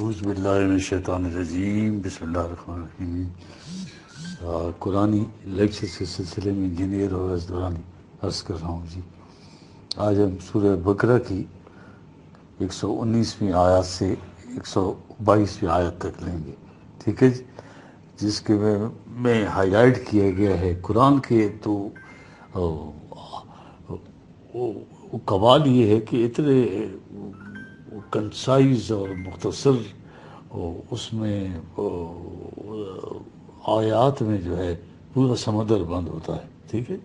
اعوذ باللہ من الشیطان الرجیم، بسم اللہ الرحمن الرحیم۔ قرآنی لیکچر کے سلسلے میں انجینئر اور ازدورانی عرض کر رہا ہوں جی۔ آج ہم سورہ بقرہ کی 119ویں آیات سے 122ویں آیت تک لیں گے، ٹھیک ہے جی، جس کے میں ہائی لائٹ کیا گیا ہے قرآن کے تو وہ کمال یہ ہے کہ اتنے کنسائز اور مختصر اس میں آیات میں جو ہے پورا سمندر بند ہوتا ہے، ٹھیک ہے۔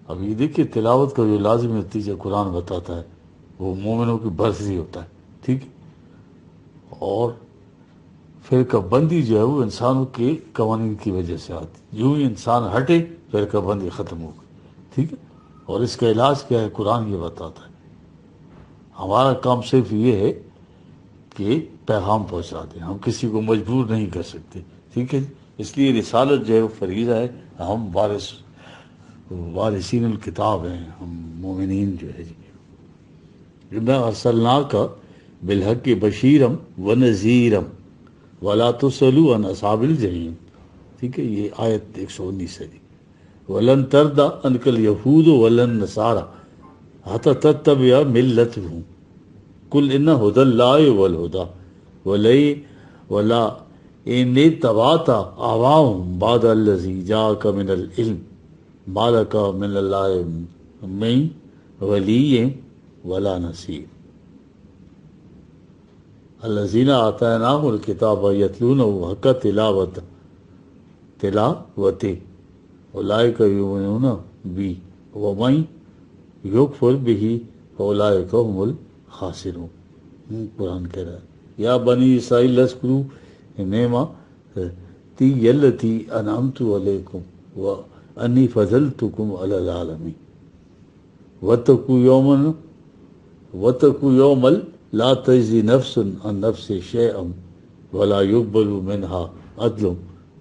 اب یہ دیکھیے تلاوت کا جو لازمی نتیجہ قرآن بتاتا ہے وہ مومنوں کی برسی ہوتا ہے، ٹھیک ہے، اور فرقہ بندی جو ہے وہ انسانوں کے قوانین کی وجہ سے آتی، یوں ہی انسان ہٹے فرقہ بندی ختم ہو گئی، ٹھیک ہے۔ اور اس کا علاج کیا ہے قرآن یہ بتاتا ہے۔ ہمارا کام صرف یہ ہے کہ پیغام پہنچا دیں، ہم کسی کو مجبور نہیں کر سکتے، ٹھیک ہے۔ اس لیے رسالت جو ہے وہ فریضہ ہے، ہم وارثین الکتاب ہیں، ہم مومنین جو ہے جی۔ اِنَّا أَرْسَلْنَاكَ بِالْحَقِّ بَشِيرًا وَنَذِيرًا وَلَا تُسْأَلُ عَنْ أَصْحَابِ الْجَحِيمِ، ٹھیک ہے، یہ آیت 119 ہے جی۔ وَلَن تَرْضَىٰ عَنْكَ الْيَهُودُ وَلَا النَّصَارَىٰ حَتَّىٰ تَتَّبِعَ مِلَّتَهُمْ قُلْ إِنَّ هُدَى اللَّهِ هُوَ الْهُدَىٰ وَلَا إِنِ اتَّبَعْتَ أَهْوَاءَهُمْ بَعْدَ الَّذِي جَاءَكَ مِنَ الْعِلْمِ مَا لَكَ مِنَ اللَّهِ مِن وَلِيٍّ وَلَا نَصِيرٍ الَّذِينَ آتَيْنَاهُمُ الْكِتَابَ يَتْلُونَهُ حَقَّ تِلَاوَتِهِ أُولَٰئِكَ يُؤْمِنُونَ بِهِ وَمَن يَكْفُرْ بِهِ فَأُولَٰئِكَ هُمُ الْخَاسِرُونَ۔ قرآن کہہ رہا ہے یا بنی اسرائیل اذکروا نعمتی التی انعمت علیکم وانی فضلتکم علی العالمین واتقوا یوما لا تجزی نفس عن نفس شیئا ولا یقبل منها عدل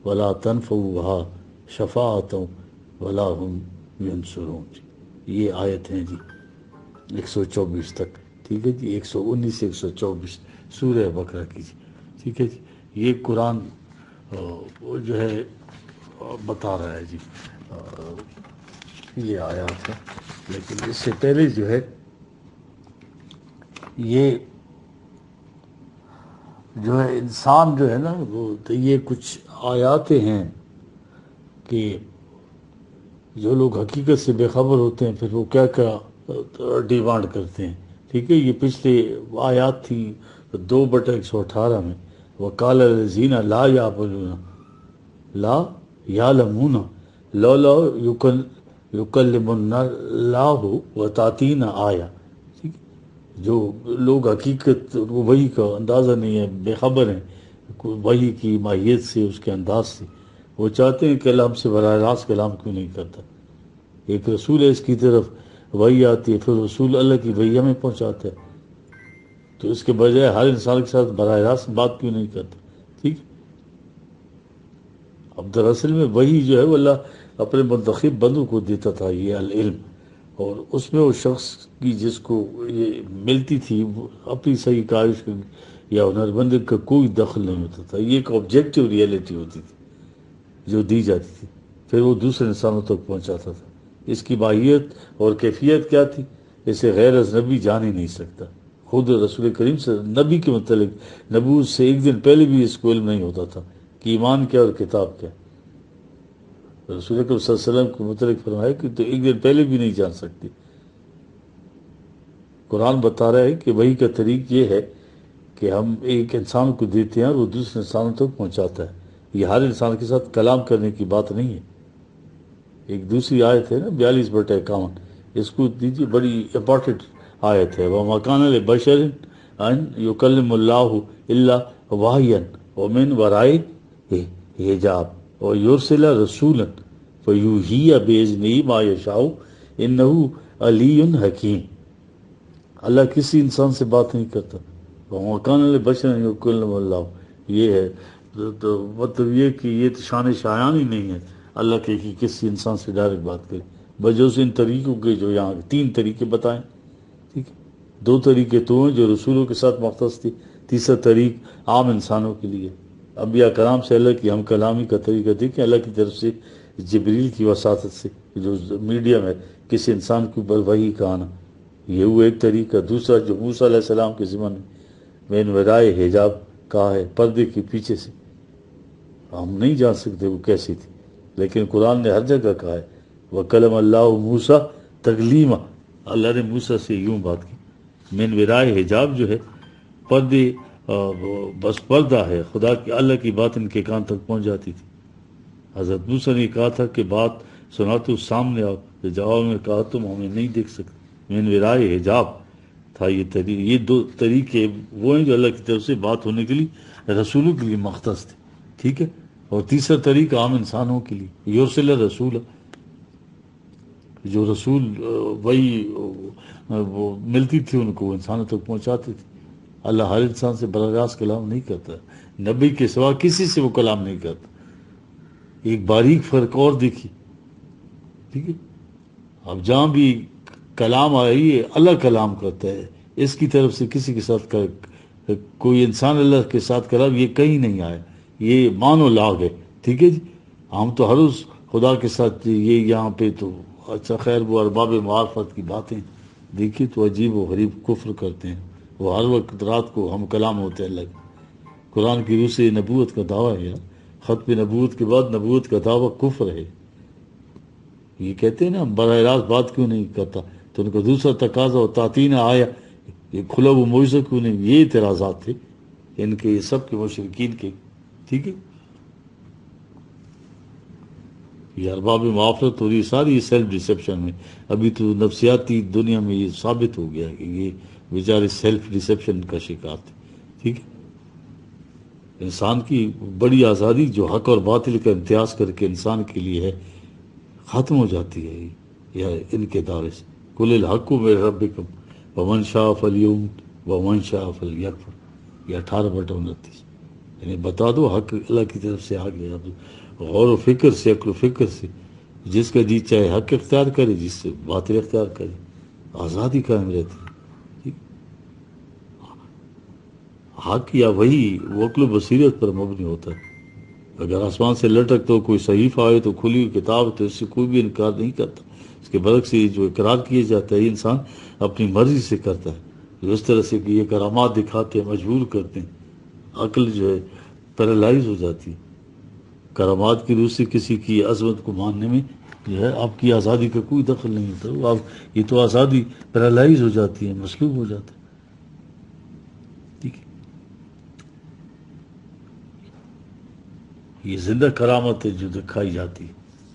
ولا تنفعها شفاعۃ ولا هم ینصرون۔ یہ آیت ہیں جی 124 تک، ٹھیک ہے جی، 119 سے 124 سورہ بقرہ کی جی، ٹھیک ہے جی۔ یہ قرآن جو ہے بتا رہا ہے جی، یہ آیات ہے، لیکن اس سے پہلے جو ہے یہ جو ہے انسان جو ہے نا وہ یہ کچھ آیاتیں ہیں کہ جو لوگ حقیقت سے بے خبر ہوتے ہیں پھر وہ کیا کیا ڈیمانڈ کرتے ہیں، ٹھیک ہے۔ یہ پچھلے آیات تھی 2/118 میں، وَقَالَ الَّذِينَ لَا يَعْلَمُونَ لَوْلَا يُكَلِّمُنَا اللَّهُ وَتَأْتِينَا آیَةٌ، ٹھیک ہے۔ جو لوگ حقیقت وحی کا اندازہ نہیں ہے، بے خبر ہیں وحی کی ماہیت سے، اس کے انداز سے، وہ چاہتے ہیں کہ اللہ ہم سے براہ راست کلام کیوں نہیں کرتا۔ ایک رسول ہے، اس کی طرف وحی آتی ہے، پھر رسول اللہ کی وحی ہمیں پہنچاتا ہے، تو اس کے بجائے ہر انسان کے ساتھ براہ راست بات کیوں نہیں کرتا، ٹھیک۔ اب دراصل میں وحی جو ہے وہ اللہ اپنے منتخب بندوں کو دیتا تھا، یہ العلم، اور اس میں وہ شخص کی جس کو یہ ملتی تھی وہ اپنی صحیح کاوش یا ہنرمند کا کوئی دخل نہیں ہوتا تھا، یہ ایک آبجیکٹیو ریئلٹی ہوتی تھی جو دی جاتی تھی، پھر وہ دوسرے انسانوں تک پہنچاتا تھا۔ اس کی ماہیت اور کیفیت کیا تھی اسے غیر اجنبی جان ہی نہیں سکتا۔ خود رسول کریم سے نبی کے متعلق نبوت سے ایک دن پہلے بھی اس کو علم نہیں ہوتا تھا کہ ایمان کیا اور کتاب کیا۔ رسول اکرم صلی اللہ علیہ وسلم کے متعلق فرمایا کہ تو ایک دن پہلے بھی نہیں جان سکتی۔ قرآن بتا رہا ہے کہ وحی کا طریق یہ ہے کہ ہم ایک انسان کو دیتے ہیں اور وہ دوسرے انسانوں تک پہنچاتا ہے، یہ ہر انسان کے ساتھ کلام کرنے کی بات نہیں ہے۔ ایک دوسری آیت ہے نا 42/51، اس کو دیجیے، بڑی امپورٹنٹ آیت ہے، وَمَا كَانَ لِبَشَرٍ أَن يُكَلِّمَهُ اللَّهُ إِلَّا وَحْيًا وَمِنْ وَرَاءِ حِجَابٍ وَيُرْسِلَ رَسُولًا فَيُوحِيَ بِإِذْنِهِ مَا يَشَاءُ إِنَّهُ عَلِيٌّ حَكِيمٌ۔ اللہ کسی انسان سے بات نہیں کرتا، وَمَا كَانَ لِبَشَرٍ أَن يُكَلِّمَهُ اللَّهُ، یہ ہے تو مطلب یہ کہ یہ تو شان شایان ہی نہیں ہے اللہ کے کہ کسی انسان سے ڈائریکٹ بات کرے، بجوز ان طریقوں کے جو یہاں 3 طریقے بتائیں، ٹھیک ہے۔ 2 طریقے تو ہیں جو رسولوں کے ساتھ مختص تھی، تیسرا طریق عام انسانوں کے لیے، انبیاء کرام سے اللہ کی ہم کلامی کا طریقہ دیکھیں، اللہ کی طرف سے جبریل کی وساطت سے جو میڈیم ہے کسی انسان کے اوپر وحی کا آنا، یہ وہ ایک طریقہ۔ دوسرا جو موسیٰ علیہ السلام کے زمانے میں من ورائے حجاب کہا ہے، پردے کے پیچھے سے، ہم نہیں جان سکتے وہ کیسی تھی، لیکن قرآن نے ہر جگہ کہا ہے وَكَلَمَ اللَّهُ موسیٰ تکلیما، اللہ نے موسیٰ سے یوں بات کی۔ من ورائے حجاب جو ہے پردے، بس پردہ ہے، خدا کی اللہ کی بات ان کے کان تک پہنچ جاتی تھی۔ حضرت موسیٰ نے کہا تھا کہ بات سنا تو سامنے آؤ، تو جواب میں کہا تم ہمیں نہیں دیکھ سکتے۔ من ورائے حجاب تھا یہ دو طریقے وہ ہیں جو اللہ کی طرف سے بات ہونے کے لیے رسولوں کے لیے مختص تھے، ٹھیک ہے۔ اور تیسرا طریقہ عام انسانوں کے لیے، یرسل رسول، جو رسول وہی وہ ملتی تھی ان کو انسانوں تک پہنچاتے تھے۔ اللہ ہر انسان سے براہ راست کلام نہیں کرتا، نبی کے سوا کسی سے وہ کلام نہیں کرتا۔ ایک باریک فرق اور دیکھیے، ٹھیک ہے، اب جہاں بھی کلام آئی ہے اللہ کلام کرتا ہے، اس کی طرف سے کسی کے ساتھ کوئی انسان اللہ کے ساتھ کلام یہ کہیں نہیں آیا، یہ مان و لاگ ہے، ٹھیک ہے جی۔ ہم تو ہر اس خدا کے ساتھ یہ یہاں پہ تو اچھا خیر وہ ارباب معرفت کی باتیں دیکھیے تو عجیب و غریب کفر کرتے ہیں، وہ ہر وقت رات کو ہم کلام ہوتے ہیں اللہ کے۔ قرآن کی روح سے نبوت کا دعویٰ ہے یار، ختم نبوت کے بعد نبوت کا دعویٰ کفر ہے۔ یہ کہتے ہیں نا براہ راست بات کیوں نہیں کرتا، تو ان کا دوسرا تقاضا و تعطین آیا، یہ کھلا وہ معجزہ کیوں نہیں، یہ اعتراضات تھے ان کے، یہ سب کے مشرکین کے، ٹھیک ہے۔ یہ ارباب معافرت اور یہ ساری سیلف ڈسیپشن میں، ابھی تو نفسیاتی دنیا میں یہ ثابت ہو گیا کہ یہ بیچارے سیلف ڈسیپشن کا شکار تھے، ٹھیک ہے۔ انسان کی بڑی آزادی جو حق اور باطل کا امتیاز کر کے انسان کے لیے ہے ختم ہو جاتی ہے یا ان کے دورے سے۔ قُلِ الْحَقُّ مِن رَبِّكُمْ وَمَنْ شَاءَ فَلْيُؤْمِنْ وَمَنْ شَاءَ فَلْيَكْفُرْ، یہ 18/29، یعنی بتا دو حق اللہ کی طرف سے آ گیا، غور و فکر سے، عقل و فکر سے، جس کا جی چاہے حق اختیار کرے، جس سے باطل اختیار کرے، آزادی قائم رہتی ہے۔ حق یا وہی وہ عقل و بصیرت پر مبنی ہوتا ہے۔ اگر آسمان سے لٹک تو کوئی صحیفہ آئے تو کھلی ہوئی کتاب تو اس سے کوئی بھی انکار نہیں کرتا۔ اس کے برعکس یہ جو اقرار کیا جاتا ہے یہ انسان اپنی مرضی سے کرتا ہے، اس طرح سے کہ یہ کرامات دکھاتے ہیں، مجبور کرتے ہیں، عقل جو ہے پیرالائز ہو جاتی ہے۔ کرامات کی روح سے کسی کی عظمت کو ماننے میں جو ہے آپ کی آزادی کا کوئی دخل نہیں ہوتا، وہ آپ یہ تو آزادی پیرالائز ہو جاتی ہے، مسلوب ہو جاتا ہے، ٹھیک ہے۔ یہ زندہ کرامت ہے جو دکھائی جاتی ہے،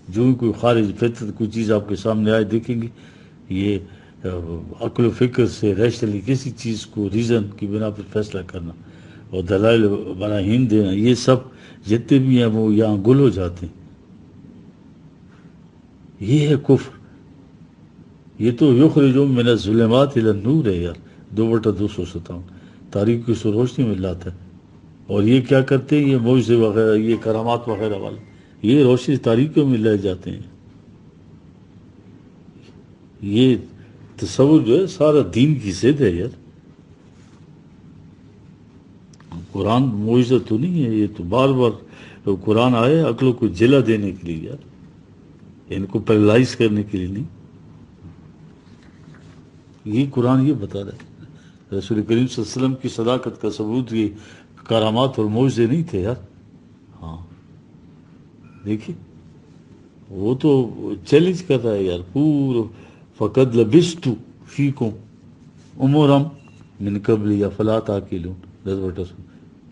جو بھی کوئی خارج فطرت کوئی چیز آپ کے سامنے آئے دیکھیں گے، یہ عقل و فکر سے ریشنلی کسی چیز کو ریزن کی بنا پر فیصلہ کرنا اور دلائل براہین دینا، یہ سب جتنے بھی ہیں وہ یہاں گل ہو جاتے ہیں۔ یہ ہے کفر، یہ تو یخرجہم من الظلمات الی النور ہے یار، 2/257، تاریکی سے روشنی میں لاتا ہے۔ اور یہ کیا کرتے ہیں، یہ معجزے وغیرہ، یہ کرامات وغیرہ والے، یہ روشنی تاریکیوں میں لے جاتے ہیں۔ یہ تصور جو ہے سارا دین کی ضد ہے یار۔ قرآن معجزہ تو نہیں ہے، یہ تو بار بار قرآن آئے عقلوں کو جلا دینے کے لیے یار، ان کو پیرالائز کرنے کے لیے نہیں۔ یہ قرآن یہ بتا رہا ہے، رسول کریم صلی اللہ علیہ وسلم کی صداقت کا ثبوت یہ کرامات اور معجزے نہیں تھے یار۔ ہاں دیکھیے وہ تو چیلنج کر رہا ہے یار، پورا فقد لبثت فیکم امرا من قبل افلا تعقلون،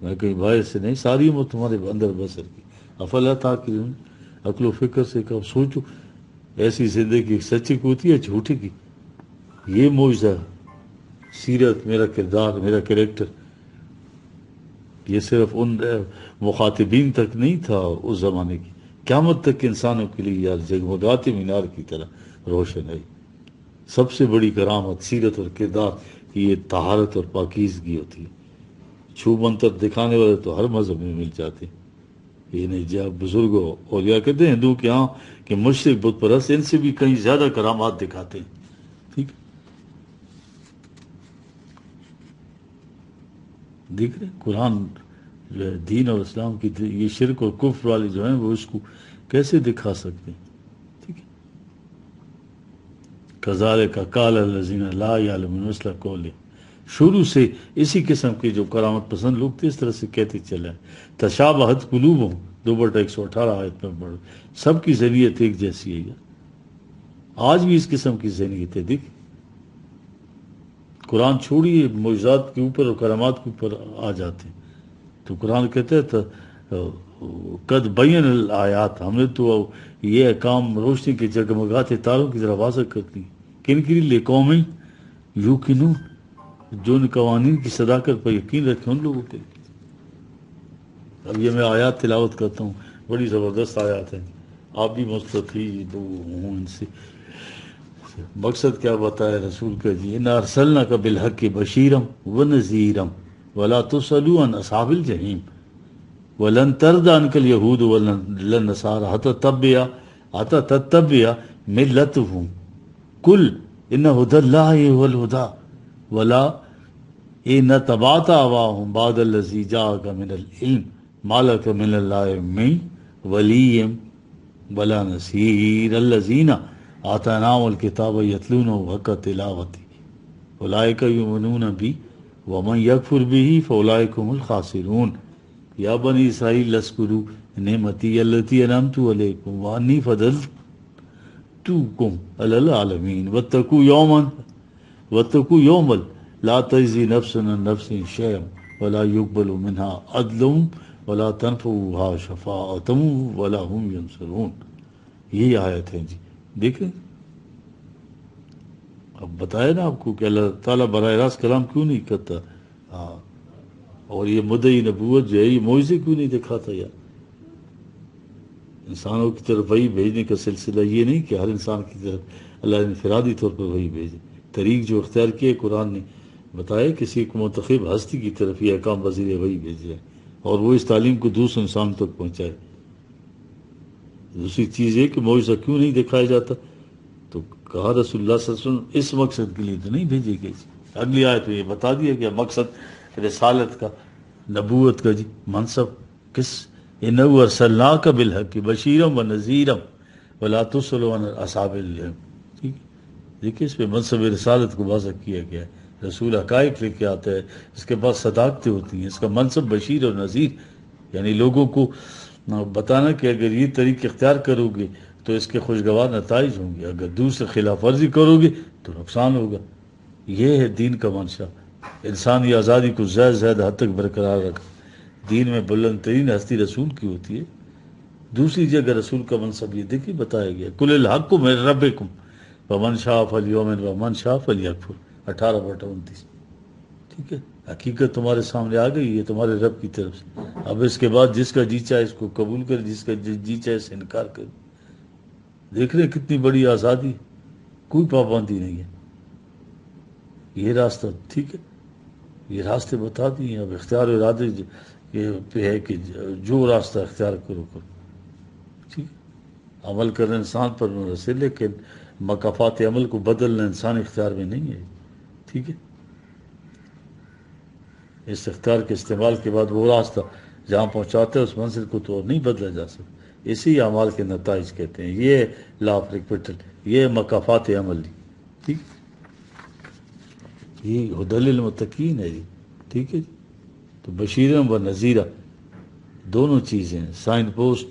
میں کہیں باہر سے نہیں، ساری عمر تمہارے اندر بسر کی، افلا تعقلون، عقل و فکر سے کب سوچو، ایسی زندگی سچی کی ہوتی ہے جھوٹی کی۔ یہ معجزہ سیرت، میرا کردار، میرا کریکٹر، یہ صرف ان مخاطبین تک نہیں تھا اس زمانے کی، قیامت تک انسانوں کے لیے یار جگمگاتے مینار کی طرح روشن ہے۔ سب سے بڑی کرامت سیرت اور کردار کی یہ طہارت اور پاکیزگی ہوتی ہے۔ چھو منتر دکھانے والے تو ہر مذہب میں مل جاتے ہیں، یہ نہیں جب بزرگوں اور یا کہتے ہیں ہندو کے ہاں کہ مشرک بت پرست ان سے بھی کہیں زیادہ کرامات دکھاتے ہیں، ٹھیک۔ دیکھ رہے قرآن جو ہے دین اور اسلام کی یہ شرک اور کفر والے جو ہیں وہ اس کو کیسے دکھا سکتے ہیں. ٹھیک ہے. کذالک قال الذین لا یعلمون مثل قولہم. شروع سے اسی قسم کے جو کرامت پسند لوگ تھے اس طرح سے کہتے چلے. تشابہت قلوبہم 2/118 آیت میں پڑھو. سب کی ذہنیت ایک جیسی ہے. آج بھی اس قسم کی ذہنیت ہے. دیکھ قرآن چھوڑیے معجزات کے اوپر اور کرامات کے اوپر آ جاتے ہیں تو قرآن کہتے ہیں قد بین الآیات، ہم نے تو یہ احکام روشنی کے جگمگاتے تاروں کی طرح واضح کرتی ہیں. کن کے لیے؟ قوم یوقنون، جو ان قوانین کی صداقت پر یقین رکھے ان لوگوں کے لیے. اب یہ میں آیات تلاوت کرتا ہوں، بڑی زبردست آیات ہیں. آپ بھی مستفید ہوں ان سے. مقصد کیا بتایا رسول کا جی؟ انا ارسلناک بالحق بشیرا ونذیرا ولا تسألوا عن اصحاب الجحیم ولن ترضى عنك اليهود ولا النصارى حتى تتبع ملتهم قل ان هدى الله هو الهدى ولا ان تبعت اهواءهم بعد الذي جاءك من العلم ما لك من الله من ولي ولا نصير الذين آتيناهم الكتاب يتلونه حق تلاوته اولئك يؤمنون به ومن يكفر به فاولئك هم الخاسرون. یا بنی اسرائیل اذکروا نعمتی التی انعمت علیکم وانی فضلتکم علی العالمین واتقوا یوما لا تجزی نفس عن نفس شیئا ولا يقبل منها عدل ولا تنفعها شفاعة ولا هم ينصرون. یہی آیت ہے جی. دیکھیں اب بتایا نا آپ کو کہ اللہ تعالیٰ براہ راست کلام کیوں نہیں کرتا. ہاں، اور یہ مدعی نبوت جو ہے یہ معجزے کیوں نہیں دکھاتا یار؟ انسانوں کی طرف وحی بھیجنے کا سلسلہ یہ نہیں کہ ہر انسان کی طرف اللہ نے انفرادی طور پر وحی بھیجے. طریق جو اختیار کیے قرآن نے بتایا کسی کو منتخب ہستی کی طرف یہ احکام وزیر وحی بھیجے اور وہ اس تعلیم کو دوسرے انسان تک پہنچائے. دوسری چیز یہ کہ معجزہ کیوں نہیں دکھایا جاتا تو کہا رسول اللہ صلی اللہ علیہ وسلم اس مقصد کے لیے تو نہیں بھیجے گئے. اگلی آیت میں یہ بتا دیا گیا مقصد رسالت کا، نبوت کا جی منصب کس. اِنَّهُ أَرْسَلْنَاكَ بِالْحَقِّ بَشِيرًا وَنَذِيرًا وَلَا تُسْأَلُ عَنْ أَصْحَابِ الْجَحِيمِ. ٹھیک ہے. دیکھیے اس پہ منصب رسالت کو واضح کیا گیا ہے. رسول حقائق لے کے آتا ہے، اس کے پاس صداقتیں ہوتی ہیں. اس کا منصب بشیر اور نذیر، یعنی لوگوں کو بتانا کہ اگر یہ طریق اختیار کرو گے تو اس کے خوشگوار نتائج ہوں گے، اگر دوسرے خلاف ورزی کرو گے تو نقصان ہوگا. یہ ہے دین کا منشا. انسانی آزادی کو زیادہ سے زیادہ حد تک برقرار رکھا. دین میں بلند ترین ہستی رسول کی ہوتی ہے. دوسری جگہ رسول کا منصب یہ دیکھیے بتایا گیا قل الحق من ربکم ومن شاء فلیؤمن ومن شاء فلیکفر 18/29. ٹھیک ہے. حقیقت تمہارے سامنے آ گئی ہے تمہارے رب کی طرف سے. اب اس کے بعد جس کا جی چاہے اس کو قبول کرے، جس کا جی چاہے اس سے انکار کرے. دیکھ رہے کتنی بڑی آزادی، کوئی پابندی نہیں ہے. یہ راستہ ٹھیک ہے، یہ راستے بتا دیے. اب اختیار و ارادے پہ ہے کہ جو راستہ اختیار کرو. ٹھیک ہے. عمل کرنا انسان پر منحصر، لیکن مقافات عمل کو بدلنا انسان اختیار میں نہیں ہے. ٹھیک ہے. اس اختیار کے استعمال کے بعد وہ راستہ جہاں پہنچاتا ہے اس منزل کو تو اور نہیں بدلا جا سکتا. اسی اعمال کے نتائج کہتے ہیں. یہ لا آف ریکویٹل، یہ مقافات عمل. ٹھیک، یہ ہدی للمتقین ہے جی. ٹھیک ہے. تو بشیرا و نذیرا دونوں چیزیں سائن پوسٹ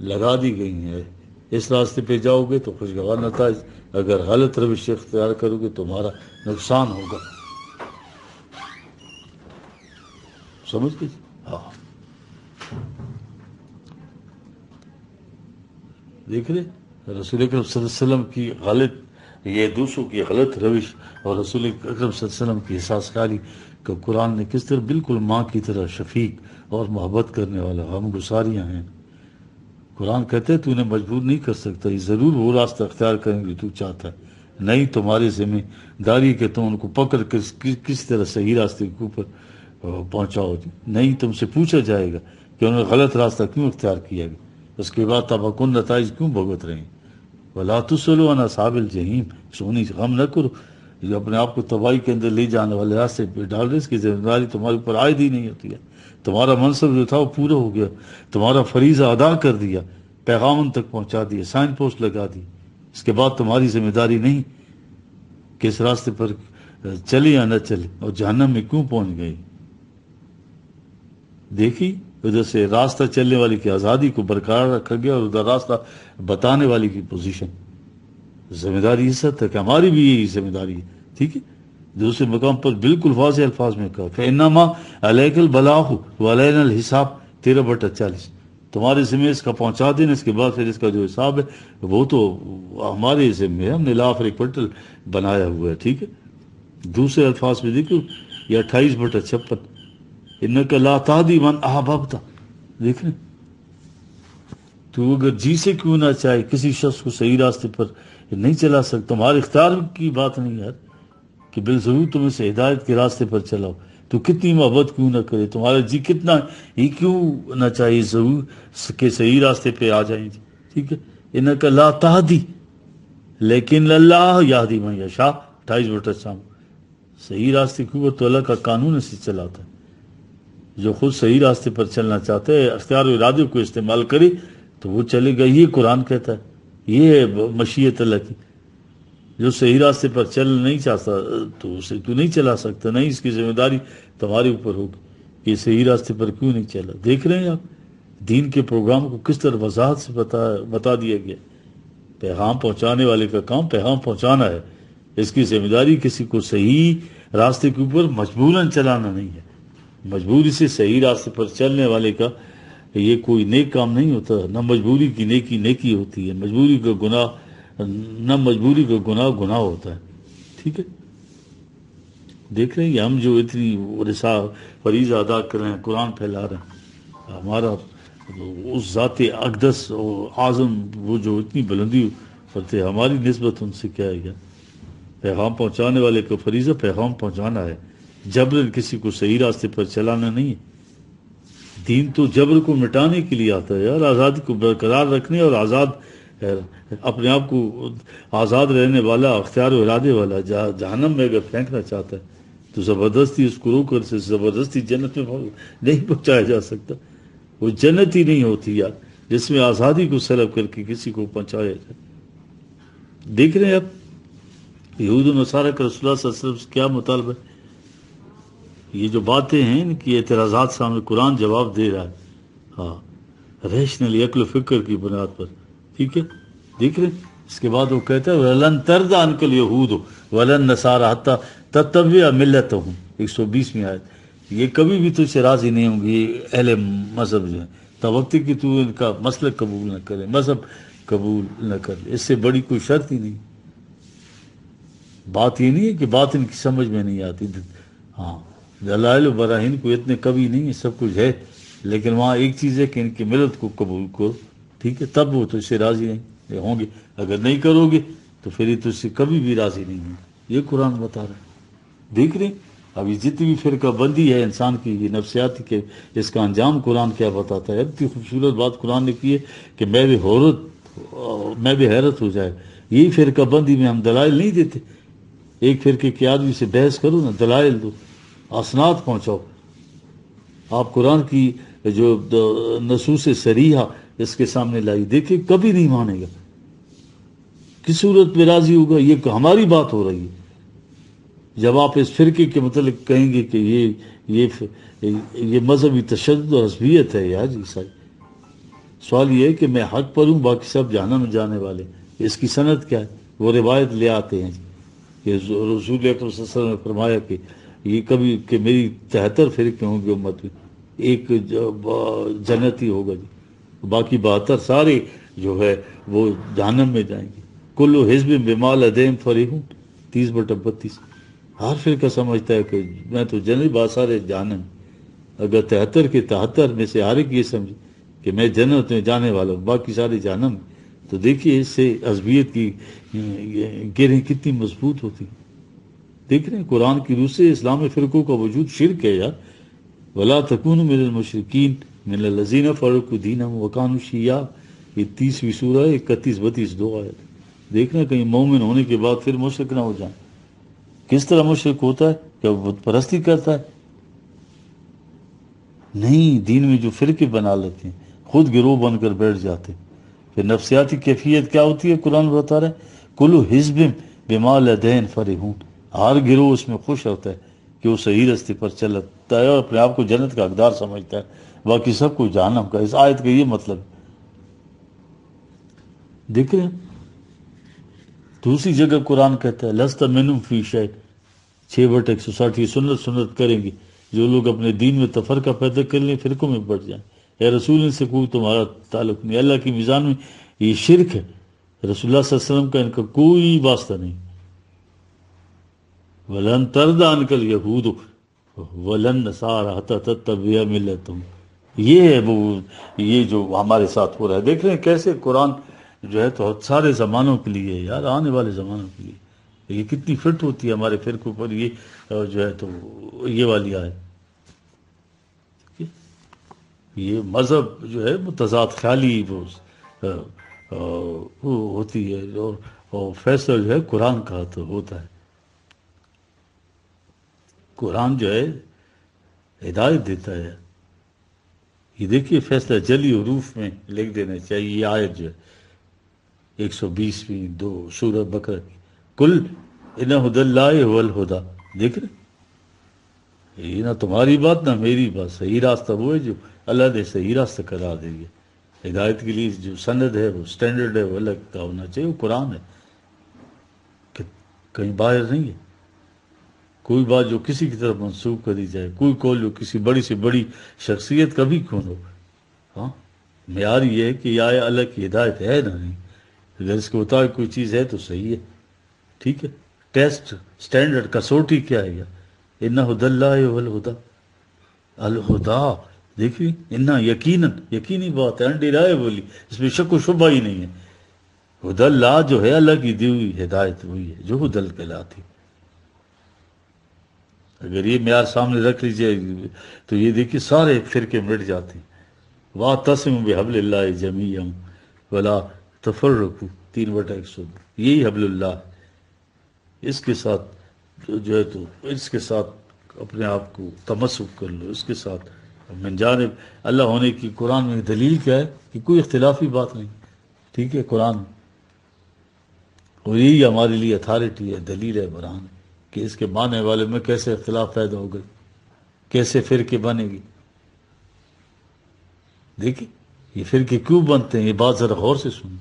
لگا دی گئی ہیں. اس راستے پہ جاؤ گے تو خوشگوار نتائج، اگر غلط روش اختیار کرو گے تو تمہارا نقصان ہوگا. سمجھ گئے؟ ہاں. دیکھ رہے رسول اکرم صلی اللہ علیہ وسلم کی غلط، یہ دوسروں کی غلط روش اور رسول اکرم صلی اللہ علیہ وسلم کی احساس کاری کہ قرآن نے کس طرح بالکل ماں کی طرح شفیق اور محبت کرنے والا غم گساریاں ہیں. قرآن کہتے ہے تو انہیں مجبور نہیں کر سکتا، یہ ضرور وہ راستہ اختیار کریں گے تو چاہتا ہے. نہیں تمہاری ذمہ داری کہ تم ان کو پکڑ کر کس طرح صحیح راستے کے اوپر پہنچاؤ. نہیں تم سے پوچھا جائے گا کہ انہوں نے غلط راستہ کیوں اختیار کیا گیا، اس کے بعد تباکن نتائج کیوں بھگت رہے ہیں. وَلَا تُسْأَلُوا عَنْ أَصْحَابِ الْجَحِيمِ. سونی غم نہ کرو جو اپنے آپ کو تباہی کے اندر لے جانے والے راستے پہ ڈال رہے، اس کی ذمہ داری تمہارے اوپر عائد ہی نہیں ہوتی ہے. تمہارا منصب جو تھا وہ پورا ہو گیا، تمہارا فریضہ ادا کر دیا، پیغام ان تک پہنچا دیا، سائن پوسٹ لگا دی. اس کے بعد تمہاری ذمہ داری نہیں کہ اس راستے پر چلے یا نہ چلے اور جہنم میں کیوں پہنچ گئی. دیکھی ادھر سے راستہ چلنے والی کی آزادی کو برقرار رکھا گیا اور ادھر راستہ بتانے والی کی پوزیشن. ذمہ داری اس حد تک ہماری بھی یہی ذمہ داری ہے. ٹھیک ہے، دوسرے مقام پر بالکل واضح الفاظ میں کہا فَإِنَّمَا عَلَيْكَ الْبَلَاغُ وَعَلَيْنَا الْحِسَابُ 13/40. تمہارے ذمہ اس کا پہنچا دینا، اس کے بعد پھر اس کا جو حساب ہے وہ تو ہمارے ذمہ ہے، ہم نے لا فریکوینٹل بنایا ہوا ہے. ٹھیک ہے، دوسرے الفاظ میں دیکھو یہ 28/56 اِنَّكَ لَا تَهْدِي مَنْ أَحْبَبْتَ. دیکھ رہے تو اگر جی سے کیوں نہ چاہے کسی شخص کو صحیح راستے پر نہیں چلا سکتا. تمہارے اختیار کی بات نہیں یار کہ بالضرور تم اسے ہدایت کے راستے پر چلاؤ. تو کتنی محبت کیوں نہ کرے، تمہارا جی کتنا ہی کیوں نہ چاہیے ضرور کہ صحیح راستے پہ آ جائیں. ٹھیک ہے، اِنَّكَ لَا تَهْدِي لیکن اللہ یہدی من یشاء 28/4. صحیح راستے کے اوپر تو اللہ کا قانون اسے چلاتا ہے. جو خود صحیح راستے پر چلنا چاہتا ہے اختیار و ارادے کو استعمال کرے تو وہ چلے گا. یہ قرآن کہتا ہے، یہ ہے مشیت اللہ کی. جو صحیح راستے پر چل نہیں چاہتا تو اسے تو نہیں چلا سکتا، نہیں اس کی ذمہ داری تمہارے اوپر ہوگی کہ صحیح راستے پر کیوں نہیں چلا. دیکھ رہے ہیں آپ دین کے پروگرام کو کس طرح وضاحت سے بتا دیا گیا. پیغام پہنچانے والے کا کام پیغام پہنچانا ہے، اس کی ذمہ داری کسی کو صحیح راستے کے اوپر مجبوراً چلانا نہیں ہے. مجبوری سے صحیح راستے پر چلنے والے کا یہ کوئی نیک کام نہیں ہوتا. نہ مجبوری کی نیکی ہوتی ہے، مجبوری کا گناہ نہ مجبوری کا گناہ ہوتا ہے. ٹھیک ہے، دیکھ رہے ہیں ہم جو اتنی فریضہ ادا کر رہے ہیں، قرآن پھیلا رہے ہیں، ہمارا اس ذات اقدس اور اعظم وہ جو اتنی بلندی کرتے ہیں، ہماری نسبت ان سے کیا ہے یار. پیغام پہنچانے والے کو فریضہ پیغام پہنچانا ہے، جبر کسی کو صحیح راستے پر چلانا نہیں ہے. دین تو جبر کو مٹانے کے لیے آتا ہے یار، آزادی کو برقرار رکھنے اور اپنے آپ کو آزاد رہنے والا، اختیار و ارادے والا جہنم میں اگر پھینکنا چاہتا ہے تو زبردستی اس کو روک کر سے زبردستی جنت میں نہیں پہنچایا جا سکتا. وہ جنت ہی نہیں ہوتی یار جس میں آزادی کو سلب کر کے کسی کو پہنچایا جائے. دیکھ رہے ہیں اب یہود و نصارہ کا رسول اللہ صلی اللہ علیہ وسلم سے کیا مطالبہ ہے. یہ جو باتیں ہیں ان کی اعتراضات سامنے قرآن جواب دے رہا ہے، ہاں ریشنلی عقل و فکر کی بنیاد پر. ٹھیک ہے، دیکھ رہے ہیں اس کے بعد وہ کہتا ہے وَلَن تَرْضَ عَنْكَ الْيَهُودُ وَلَا النَّصَارَىٰ حَتَّىٰ تَتَّبِعَ مِلَّتَهُمْ 120ویں آیت. یہ کبھی بھی تجھ سے راضی نہیں ہوں گے یہ اہل مذہب جو ہیں توقتی کہ تو ان کا مسلک قبول نہ کرے، مذہب قبول نہ کر لے. اس سے بڑی کوئی شرط ہی نہیں. بات یہ نہیں ہے کہ بات ان کی سمجھ میں نہیں آتی. ہاں دلائل و براہین کو اتنے کبھی نہیں ہے، سب کچھ ہے، لیکن وہاں ایک چیز ہے کہ ان کی ملت کو قبول کرو. ٹھیک ہے، تب وہ تجھ سے راضی نہیں ہوں گے. اگر نہیں کرو گے تو پھر یہ تجھ سے کبھی بھی راضی نہیں ہوں گے. یہ قرآن بتا رہا ہے. دیکھ رہے اب یہ جتنی بھی فرقہ بندی ہے انسان کی یہ نفسیاتی کے اس کا انجام قرآن کیا بتاتا ہے. اتنی خوبصورت بات قرآن نے کی ہے کہ میں بھی حیرت ہو جائے. یہی فرقہ بندی میں ہم دلائل نہیں دیتے. ایک فرقے کے آدمی سے بحث کرو نا، دلائل دو، اسناد پہنچاؤ. آپ قرآن کی جو نصوص صریحہ اس کے سامنے لائی، دیکھیں کبھی نہیں مانے گا. کس صورت میں راضی ہوگا؟ یہ ہماری بات ہو رہی ہے. جب آپ اس فرقے کے متعلق کہیں گے کہ یہ مذہبی تشدد اور عصبیت ہے یار عیسائی، سوال یہ ہے کہ میں حق پر ہوں باقی سب جہنم میں جانے والے. اس کی سند کیا ہے؟ وہ روایت لے آتے ہیں کہ رسول اکرم صلی اللہ علیہ وسلم نے فرمایا کہ یہ کبھی کہ میری 73 فرقے ہوں گے امت میں، ایک جنتی ہوگا جی، باقی 72 سارے جو ہے وہ جہنم میں جائیں گے. کل حزب بما لدیہم فرحون 30/32. ہر فرقہ سمجھتا ہے کہ میں تو جنت بات سارے جہنم. اگر 73 کے 73 میں سے ہر ایک یہ سمجھے کہ میں جنت میں جانے والا ہوں باقی سارے جہنم، تو دیکھیے اس سے عصبیت کی گرہیں کتنی مضبوط ہوتی. دیکھ رہے ہیں قرآن کی روح سے اسلامی فرقوں کا وجود شرک ہے یار. ولا تکونوا من المشرکین من الذین فرقوا دینہم وکانوا شیعا. یہ 30ویں سورہ 31-32 2 آیت. دیکھنا کہیں مومن ہونے کے بعد پھر مشرک نہ ہو جائیں. کس طرح مشرک ہوتا ہے کہ وہ بت پرستی کرتا ہے؟ نہیں، دین میں جو فرقے بنا لیتے ہیں، خود گروہ بن کر بیٹھ جاتے ہیں. پھر نفسیاتی کیفیت کیا ہوتی ہے؟ قرآن بتا رہا ہے کلو حزب بما لدین فرحون، ہر گروہ اس میں خوش ہوتا ہے کہ وہ صحیح راستے پر چلتا ہے اور اپنے آپ کو جنت کا حقدار سمجھتا ہے، باقی سب کو جہنم کا. اس آیت کا یہ مطلب ہے. دیکھ رہے ہیں دوسری جگہ قرآن کہتا ہے لست منہم فی شیء، 6/160 سنت کریں گے جو لوگ اپنے دین میں تفرقہ پیدا کر لیں، فرقوں میں بڑھ جائیں. اے رسول ان سے کوئی تمہارا تعلق نہیں. اللہ کی میزان میں یہ شرک ہے. رسول اللہ صلی اللہ علیہ وسلم کا ان کا کوئی واسطہ نہیں. وَلَن تَرْضَ عَنْكَ الْيَهُودُ وَلَن نَّصَارَىٰ حَتَّىٰ تَتَّبِعَ مِلَّتَهُمْ. یہ ہے وہ، یہ جو ہمارے ساتھ ہو رہا ہے. دیکھ رہے ہیں کیسے قرآن جو ہے تو سارے زمانوں کے لیے یار، آنے والے زمانوں کے لیے یہ کتنی فٹ ہوتی ہے ہمارے فرقوں پر. یہ جو ہے تو یہ والی آیت، یہ مذہب جو ہے متضاد خیالی وہ ہوتی ہے، اور فیصلہ جو ہے قرآن کا تو ہوتا ہے. قرآن جو ہے ہدایت دیتا ہے. یہ دیکھیے فیصلہ جلی حروف میں لکھ دینا چاہیے. یہ آیت جو ہے 120ویں 2 سورہ بقرہ کی، کل ان ھدی اللہ ھو الھدی. دیکھ رہے یہ نہ تمہاری بات نہ میری بات، صحیح راستہ وہ ہے جو اللہ نے صحیح راستہ قرار دے دیا. ہدایت کے لیے جو سند ہے، وہ سٹینڈرڈ ہے، وہ الگ کا ہونا چاہیے. وہ قرآن ہے، کہ کہیں باہر نہیں ہے. کوئی بات جو کسی کی طرف منسوخ کری جائے، کوئی قول جو کسی بڑی سے بڑی شخصیت کا بھی کیوں ہو، ہاں معیار یہ ہے کہ یہ آیا اللہ کی ہدایت ہے نہ نہیں. اگر اس کے مطابق کوئی چیز ہے تو صحیح ہے، ٹھیک ہے. ٹیسٹ سٹینڈرڈ کسوٹی کیا ہے؟ ان ھدی اللہ ھو الھدی، الھدی. دیکھیے انا یقینی بات ہے، انڈیرائیبلی، اس میں شک و شبہ ہی نہیں ہے. ھدی اللہ جو ہے اللہ کی دی ہوئی ہدایت وہی ہے جو ھدی کہلاتی. اگر یہ معیار سامنے رکھ لیجیے تو یہ دیکھیے سارے فرقے مٹ جاتے ہیں. وَاعْتَصِمُوا بِحَبْلِ اللَّهِ جَمِيعًا وَلَا تَفَرَّقُوا 3/102. یہی حبل اللہ ہے. اس کے ساتھ جو ہے تو اس کے ساتھ اپنے آپ کو تمسک کر لو. اس کے ساتھ من جانب اللہ ہونے کی قرآن میں دلیل کیا ہے کہ کوئی اختلافی بات نہیں، ٹھیک ہے. قرآن اور یہی ہمارے لیے اتھارٹی ہے، دلیل ہے، برہان ہے کہ اس کے ماننے والے میں کیسے اختلاف پیدا ہو گئے، کیسے فرقے بنے گی. دیکھیں یہ فرقے کیوں بنتے ہیں، یہ بات ذرا غور سے سنیں.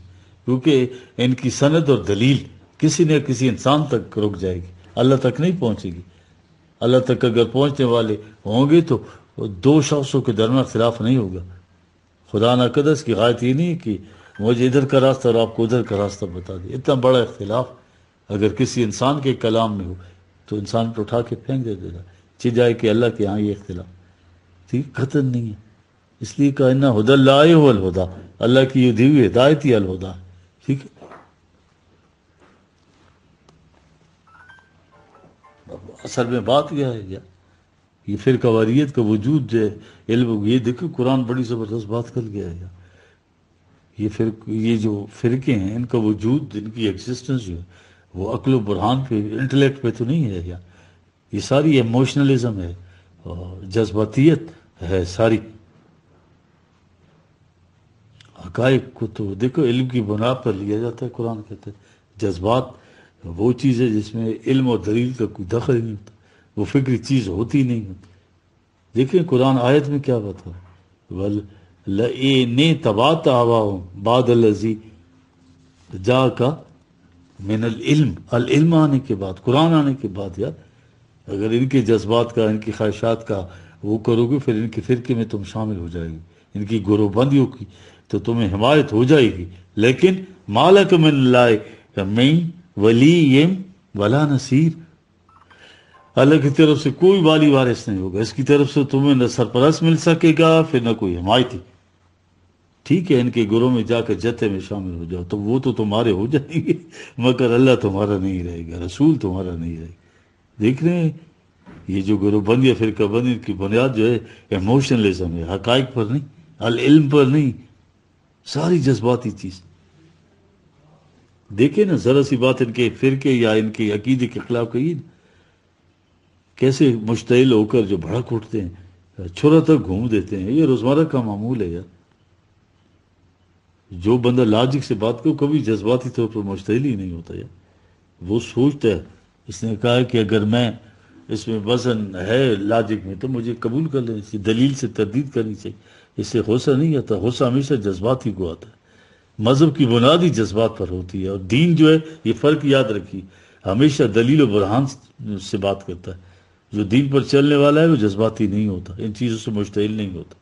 کیونکہ ان کی سند اور دلیل کسی نہ کسی انسان تک رک جائے گی، اللہ تک نہیں پہنچے گی. اللہ تک اگر پہنچنے والے ہوں گے تو دو شخصوں کے درمیان اختلاف نہیں ہوگا. خدا نقدس کی غایت یہ نہیں کہ مجھے ادھر کا راستہ اور آپ کو ادھر کا راستہ بتا دے. اتنا بڑا اختلاف اگر کسی انسان کے کلام میں ہو تو انسان کو اٹھا کے پھینک دے دیتا. جائے کہ اللہ کے ہاں یہ اختلاف ٹھیک قطعاً نہیں ہے. اس لیے کہ اِنَّ ھُدَى اللَّهِ هُوَ الْھُدَى، اللہ کی یہ دی ہوئی ہدایت ہی الہدا. ٹھیک ہے. اصل میں بات یہ ہے یہ فرقہ واریت کا وجود جو ہے علم، یہ دیکھو قرآن بڑی زبردست بات کر گیا ہے. یہ جو فرقے ہیں ان کا وجود، ان کی ایگزسٹنس جو ہے وہ عقل و برہان پہ، انٹلیکٹ پہ تو نہیں ہے. یہ ساری ایموشنلزم ہے اور جذباتیت ہے ساری. حقائق کو تو دیکھو علم کی بنا پر لیا جاتا ہے. قرآن کہتا ہے جذبات وہ چیز ہے جس میں علم اور دلیل کا کوئی دخل ہی نہیں ہوتا، وہ فکری چیز ہوتی نہیں ہوتی. دیکھیں قرآن آیت میں کیا بتا وَلَئِنِ تَبَعْتَ أَهْوَاءَهُمْ بَعْدَ الَّذِي جَاءَكَ مِنَ الْعِلْمِ. العلم آنے کے بعد، قرآن آنے کے بعد، یار اگر ان کے جذبات کا، ان کی خواہشات کا وہ کرو گے پھر ان کے فرقے میں تم شامل ہو جائے گی، ان کی گروہ بندیوں کی تو تمہیں حمایت ہو جائے گی. لیکن مالک من اللہ من ولی ولا نصیر، اللہ کی طرف سے کوئی والی وارث نہیں ہوگا. اس کی طرف سے تمہیں نہ سرپرست مل سکے گا پھر نہ کوئی حمایتی. ٹھیک ہے ان کے گروہ میں جا کر جتھے میں شامل ہو جاؤ تو وہ تو تمہارے ہو جائیں گے، مگر اللہ تمہارا نہیں رہے گا، رسول تمہارا نہیں رہے گا. دیکھ رہے ہیں یہ جو گروہ بندی فرقہ بندی کی بنیاد جو ہے ایموشنلزم ہے، حقائق پر نہیں، العلم پر نہیں، ساری جذباتی چیز. دیکھیں نا ذرا سی بات ان کے فرقے یا ان کے عقیدے کے خلاف کہی، کیسے مشتعل ہو کر جو بھڑک اٹھتے ہیں، چھرا تک گھوم دیتے ہیں. یہ روزمرہ کا معمول ہے یار. جو بندہ لاجک سے بات کرو کبھی جذباتی طور پر مشتعل ہی نہیں ہوتا یار. وہ سوچتا ہے. اس نے کہا کہ اگر میں اس میں وزن ہے لاجک میں تو مجھے قبول کر لینی چاہیے، دلیل سے تردید کرنی چاہیے. اس سے غصہ نہیں آتا. غصہ ہمیشہ جذباتی کو آتا ہے. مذہب کی بنیاد ہی جذبات پر ہوتی ہے، اور دین جو ہے یہ فرق یاد رکھیے ہمیشہ دلیل و برہان سے بات کرتا ہے. جو دین پر چلنے والا ہے وہ جذباتی نہیں ہوتا، ان چیزوں سے مشتعل نہیں ہوتا.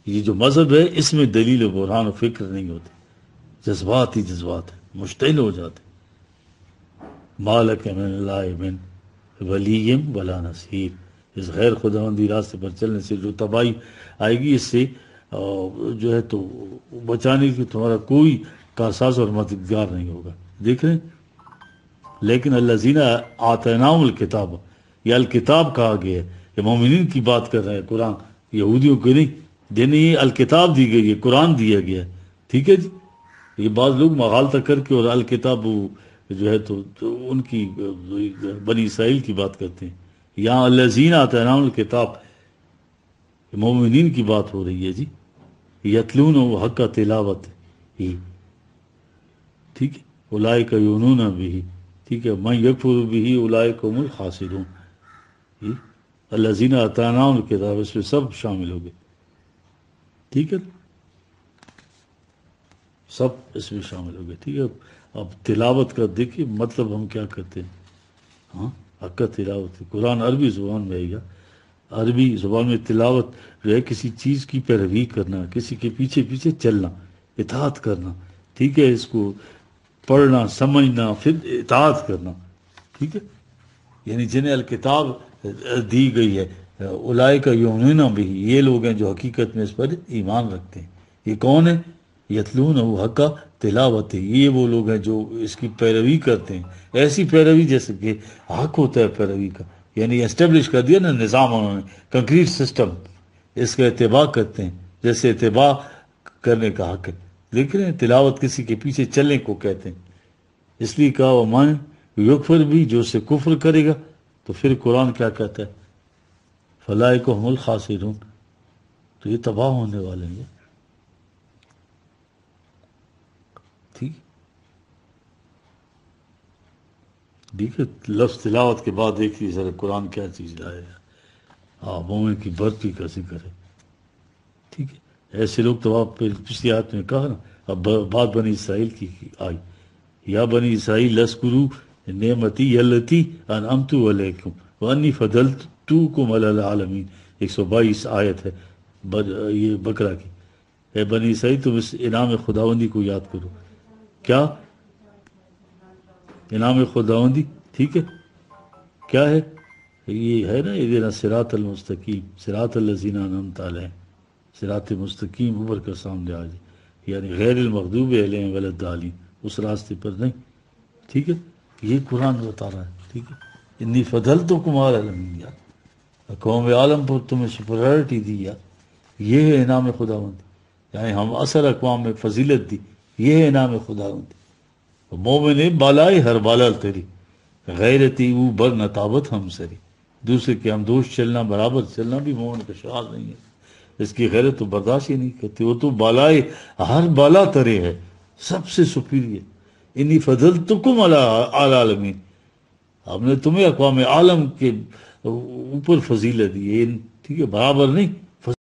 یہ جو مذہب ہے اس میں دلیل و برہان و فکر نہیں ہوتی، جذبات ہی جذبات ہے، مشتعل ہو جاتے. مالک من اللہ من ولی ولا نصیر. اس غیر خداوندی راستے پر چلنے سے جو تباہی آئے گی، اس سے جو ہے تو بچانے کی تمہارا کوئی کارساز اور مددگار نہیں ہوگا. دیکھ رہے ہیں. لیکن الذین آتیناہم الکتاب، یہ الکتاب کہا گیا ہے، یہ مومنین کی بات کر رہے ہیں قرآن، یہودیوں کو نہیں. جنہیں یہ الکتاب دی گئی ہے، قرآن دیا گیا ہے. ٹھیک ہے جی. یہ بعض لوگ مغالطہ کر کے اور الکتاب جو ہے تو ان کی بنی اسرائیل کی بات کرتے ہیں. یہاں الذین آتیناہم الکتاب مومنین کی بات ہو رہی ہے جی. یتلون حق تلاوت ہی. ٹھیک ہے. اولئک یؤمنون بہ. ٹھیک ہے. من یکفر بہ اولئک هم الخاسرون. الذین آتیناہم الکتاب اس میں سب شامل ہو گئے. ٹھیک ہے. سب اس میں شامل ہو گئے. ٹھیک ہے. اب تلاوت کا دیکھیے مطلب ہم کیا کرتے ہیں. ہاں حق تلاوت، قرآن عربی زبان میں آئے گا. عربی زبان میں تلاوت جو ہے کسی چیز کی پیروی کرنا، کسی کے پیچھے پیچھے چلنا، اطاعت کرنا. ٹھیک ہے. اس کو پڑھنا، سمجھنا، پھر اطاعت کرنا. ٹھیک ہے. یعنی جنہیں الکتاب دی گئی ہے، اولئک یؤمنون بہ، یہ لوگ ہیں جو حقیقت میں اس پر ایمان رکھتے ہیں. یہ کون ہے؟ یتلون حق تلاوت. یہ وہ لوگ ہیں جو اس کی پیروی کرتے ہیں، ایسی پیروی جیسے کہ حق ہوتا ہے پیروی کا. یعنی اسٹیبلش کر دیا نا نظام انہوں نے، کنکریٹ سسٹم، اس کا اتباع کرتے ہیں جیسے اتباع کرنے کا حق ہے. دیکھ رہے ہیں. تلاوت کسی کے پیچھے چلنے کو کہتے ہیں. اس لیے کہا وہ مان یکفر بھی، جو سے کفر کرے گا تو پھر قرآن کیا کہتا ہے؟ فلاح کو ہم الخاسرون. تو یہ تباہ ہونے والے ہیں. ٹھیک. ٹھیک ہے. لفظ تلاوت کے بعد دیکھیے ذرا قرآن کیا چیز لایا ہے. ہاں مومن کی برتری کا ذکر ہے. ٹھیک ہے. ایسے لوگ تو آپ پچھلی آیت میں کہا نا. اب بات بنی اسرائیل کی آئی. یا بنی اسرائیل لذکروا نعمتی التی انعمت علیکم وانی فضلتکم علی العالمین. 122 آیت ہے یہ بقرہ کی. اے بنی اسرائیل تم اس انعام خداوندی کو یاد کرو. کیا انعام خداوندی؟ ٹھیک ہے. کیا ہے یہ؟ ہے نا اہدنا الصراط المستقیم صراط الذین انعمت علیہم. صراط مستقیم اوپر کا سامنے آ جائے، یعنی غیر المغضوب علیہم ولا الضالین، اس راستے پر نہیں. ٹھیک ہے. یہ قرآن بتا رہا ہے. ٹھیک ہے. انی فضلتکم علی العالمین. یار قوم عالم پر تمہیں سپریورٹی دی یار. یہ ہے انعام خداوندی. یعنی ہم اثر اقوام میں فضیلت دی. یہ ہے انعام خداوندی. مومن بالائے ہر بالا تیری غیرتی او بر نتابت ہم سری. دوسرے کے ہم دوست چلنا، برابر چلنا بھی مومن کا شعار نہیں ہے. اس کی غیرت تو برداشت ہی نہیں کرتی. وہ تو بالائے ہر بالا ترے ہے، سب سے سپیریئر. انی فضلتکم علی العالمین. ہم نے تمہیں اقوام عالم کے اوپر فضیلت دی ہے. ٹھیک ہے. برابر نہیں.